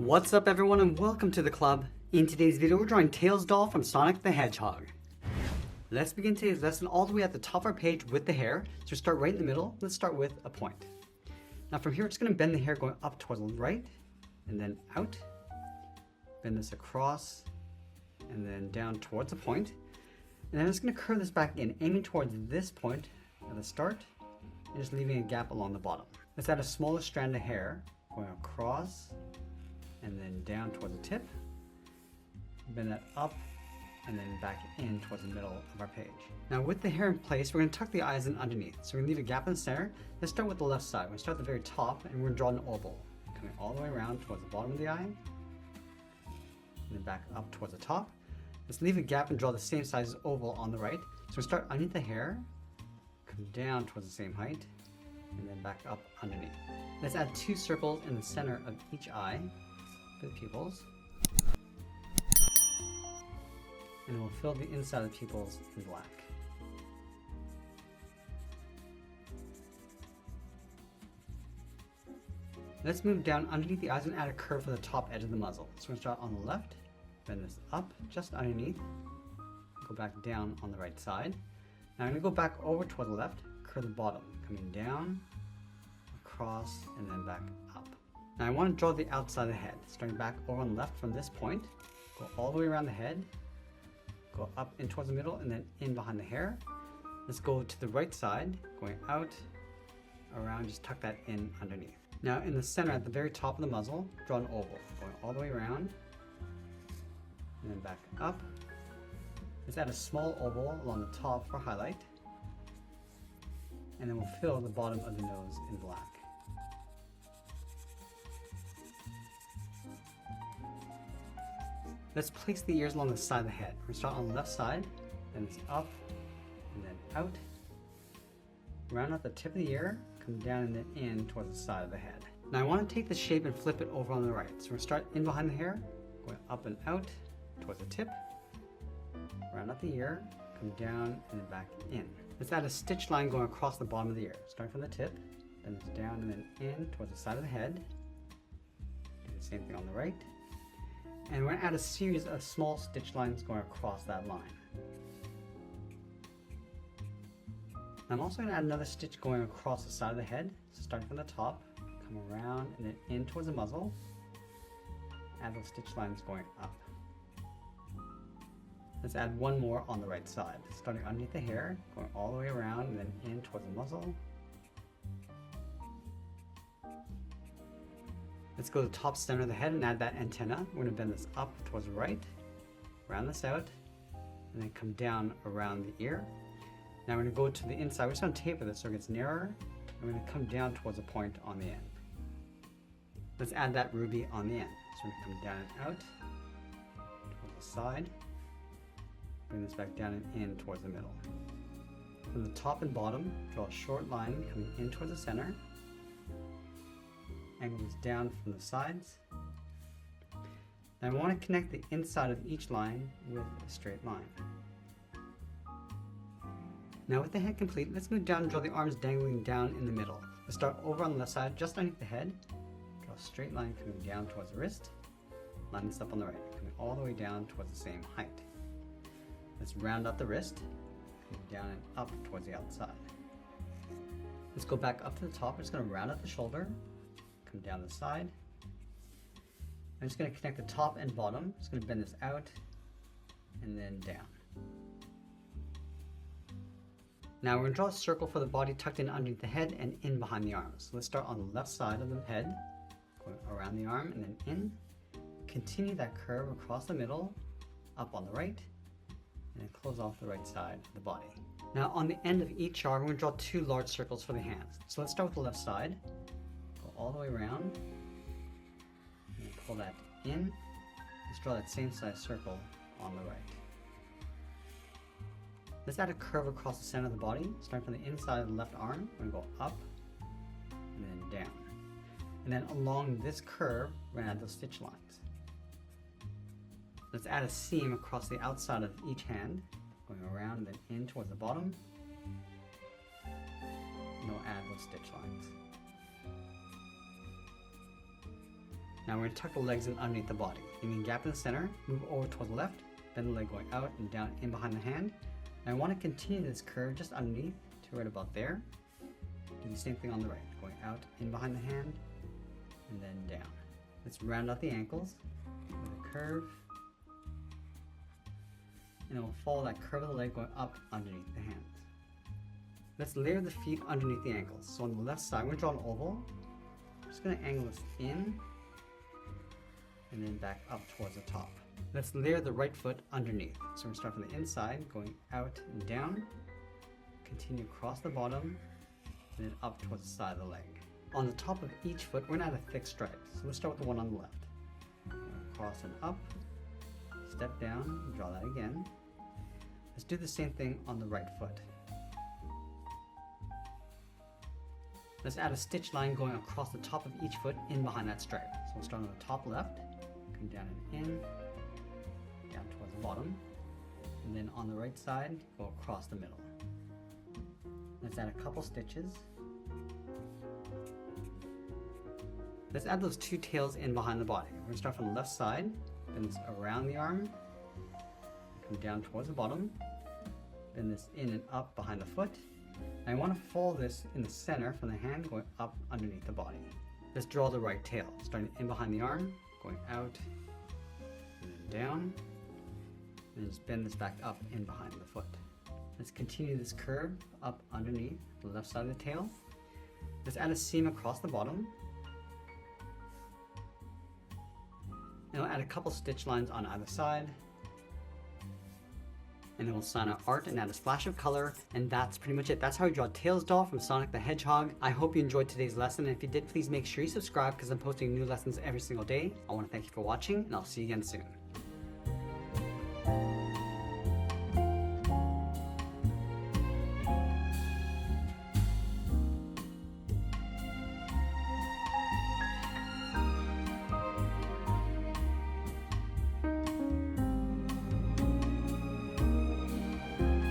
What's up everyone and welcome to the club. In today's video we're drawing Tails doll from Sonic the Hedgehog. Let's begin today's lesson all the way at the top of our page with the hair. So start right in the middle. Let's start with a point. Now from here we're just going to bend the hair going up towards the right and then out. Bend this across and then down towards a point. And then I'm just going to curve this back in, aiming towards this point at the start and just leaving a gap along the bottom. Let's add a smaller strand of hair going across and then down towards the tip. Bend that up and then back in towards the middle of our page. Now with the hair in place, we're going to tuck the eyes in underneath. So we're going to leave a gap in the center. Let's start with the left side. We're going to start at the very top and we're going to draw an oval. Coming all the way around towards the bottom of the eye. And then back up towards the top. Let's leave a gap and draw the same size as oval on the right. So we start underneath the hair, come down towards the same height, and then back up underneath. Let's add 2 circles in the center of each eye for the pupils. And we'll fill the inside of the pupils in black. Let's move down underneath the eyes and add a curve for the top edge of the muzzle. So we're going to start on the left, bend this up just underneath, go back down on the right side. Now I'm going to go back over toward the left, curve the bottom, coming down, across, and then back up. Now I want to draw the outside of the head, starting back over on the left from this point, go all the way around the head, go up in towards the middle, and then in behind the hair. Let's go to the right side, going out, around, just tuck that in underneath. Now in the center at the very top of the muzzle, draw an oval, going all the way around, and then back up. Let's add a small oval along the top for highlight. And then we'll fill the bottom of the nose in black. Let's place the ears along the side of the head. We're going to start on the left side, then it's up, and then out. Round out the tip of the ear, come down and then in towards the side of the head. Now I want to take the shape and flip it over on the right. So we're going to start in behind the hair, going up and out towards the tip. Round out the ear, come down and then back in. Let's add a stitch line going across the bottom of the ear. Starting from the tip, then it's down and then in towards the side of the head. Do the same thing on the right. And we're going to add a series of small stitch lines going across that line. I'm also going to add another stitch going across the side of the head. So starting from the top, come around and then in towards the muzzle. Add those stitch lines going up. Let's add one more on the right side, starting underneath the hair, going all the way around and then in towards the muzzle. Let's go to the top center of the head and add that antenna. We're going to bend this up towards the right, round this out, and then come down around the ear. Now we're going to go to the inside. We're just going to taper this so it gets narrower. And we're going to come down towards a point on the end. Let's add that ruby on the end. So we're going to come down and out, towards the side. Bring this back down and in towards the middle. From the top and bottom, draw a short line coming in towards the center. Angle this down from the sides. Now I want to connect the inside of each line with a straight line. Now with the head complete, let's move down and draw the arms dangling down in the middle. Let's start over on the left side, just underneath the head. Draw a straight line coming down towards the wrist. Line this up on the right, coming all the way down towards the same height. Let's round out the wrist, coming down and up towards the outside. Let's go back up to the top. We're just going to round out the shoulder, come down the side. I'm just going to connect the top and bottom. Just going to bend this out and then down. Now we're going to draw a circle for the body tucked in underneath the head and in behind the arms. So let's start on the left side of the head, going around the arm and then in. Continue that curve across the middle, up on the right, and then close off the right side of the body. Now on the end of each arm, we're going to draw 2 large circles for the hands. So let's start with the left side. Go all the way around, and pull that in. Let's draw that same size circle on the right. Let's add a curve across the center of the body, starting from the inside of the left arm. We're going to go up and then down. And then along this curve, we're going to add those stitch lines. Let's add a seam across the outside of each hand, going around and then in towards the bottom. And we'll add those stitch lines. Now we're going to tuck the legs in underneath the body. Leaving a gap in the center, move over toward the left, bend the leg going out and down in behind the hand. And I want to continue this curve just underneath to right about there. Do the same thing on the right, going out in behind the hand and then down. Let's round out the ankles with a curve. And then we'll follow that curve of the leg going up underneath the hands. Let's layer the feet underneath the ankles. So on the left side, we're going to draw an oval. I'm just going to angle this in and then back up towards the top. Let's layer the right foot underneath. So we're going to start from the inside, going out and down, continue across the bottom, and then up towards the side of the leg. On the top of each foot, we're going to add a thick stripe. So let's start with the one on the left. Cross and up, step down, draw that again. Let's do the same thing on the right foot. Let's add a stitch line going across the top of each foot in behind that stripe. So we'll start on the top left, come down and in, down towards the bottom, and then on the right side, go across the middle. Let's add a couple stitches. Let's add those two tails in behind the body. We're going to start from the left side, bend this around the arm, come down towards the bottom, bend this in and up behind the foot. And I want to follow this in the center from the hand going up underneath the body. Let's draw the right tail, starting in behind the arm, going out and then down, and then just bend this back up in behind the foot. Let's continue this curve up underneath the left side of the tail. Let's add a seam across the bottom. And I'll add a couple stitch lines on either side. And then we'll sign our art and add a splash of color, and that's pretty much it. That's how we draw Tails doll from Sonic the Hedgehog. I hope you enjoyed today's lesson, and if you did, please make sure you subscribe because I'm posting new lessons every single day. I want to thank you for watching, and I'll see you again soon.